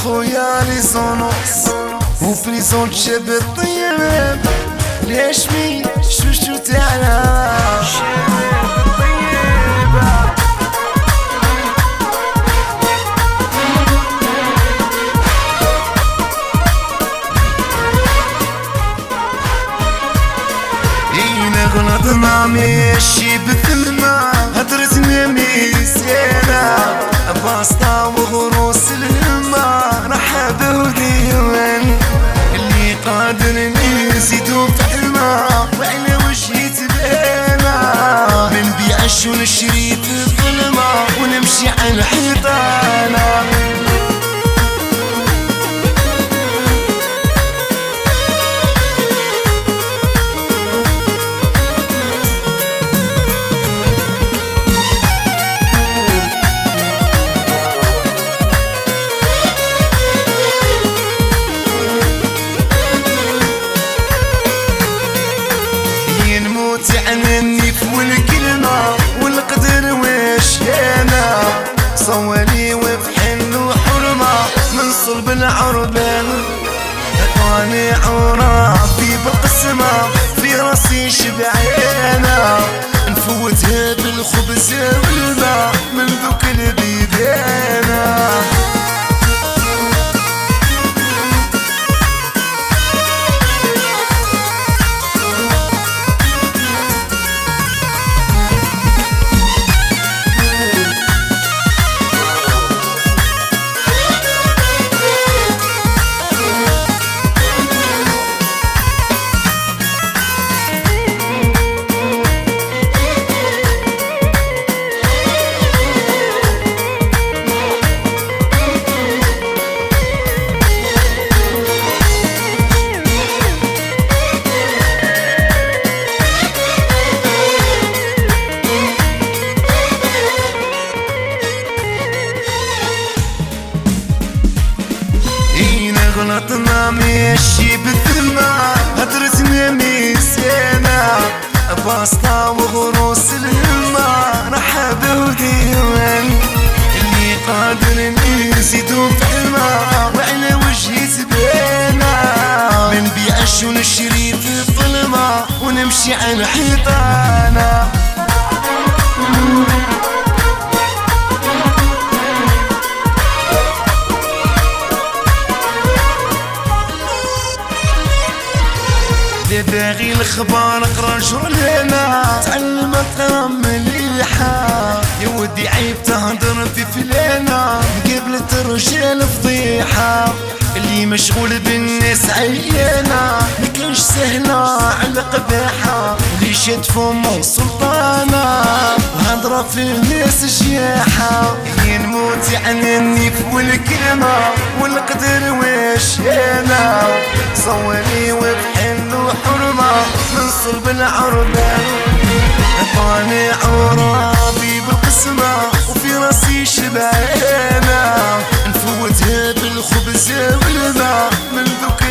خويا لي زونوس وبريزون شاب الطيب ليش مي شو تعالى غلطنا ماشي بثمنا هدرتنا ميسينا باسطة وغروس الهمة رحب وديوان اللي قادر نزيدو فحمة وعلى وجهي تبانا منبيعش ونشري في الظلمة ونمشي على الحيطانة تعنني في الكلمة والقدر واش انا صولي وبحن وحرمة من صلب العربان طالع ورافي بقسمة في راسي شبعانة نفوتها بالخبز والماء من ذوك البيبانة غلطنا ماشي بالذمة هدرتنا ميسينا باسطة وغروس الهمة رحب وديوان اللي قادر نزيدو فحمة وعلى وجهي تبانا منبيعش ونشري في الظلمة ونمشي على الحيطانة باغي الخبار اقرا شغلنا تعلم اقرا مليحة يا ودي عيب تهدر في فلانة قبلت الرجال فضيحة اللي مشغول بالناس عيانة مكانش سهلة على قباحة اللي شاد فمه سلطانة هضرة في الناس جياحة ينموت يعنني في الكلمة والقدر واش انا صولي وبحن وحرمة من صلب العربان طالع وراضي بالقسمة وفي راسي شبعانة نفوتها بالخبز والماء من ذوك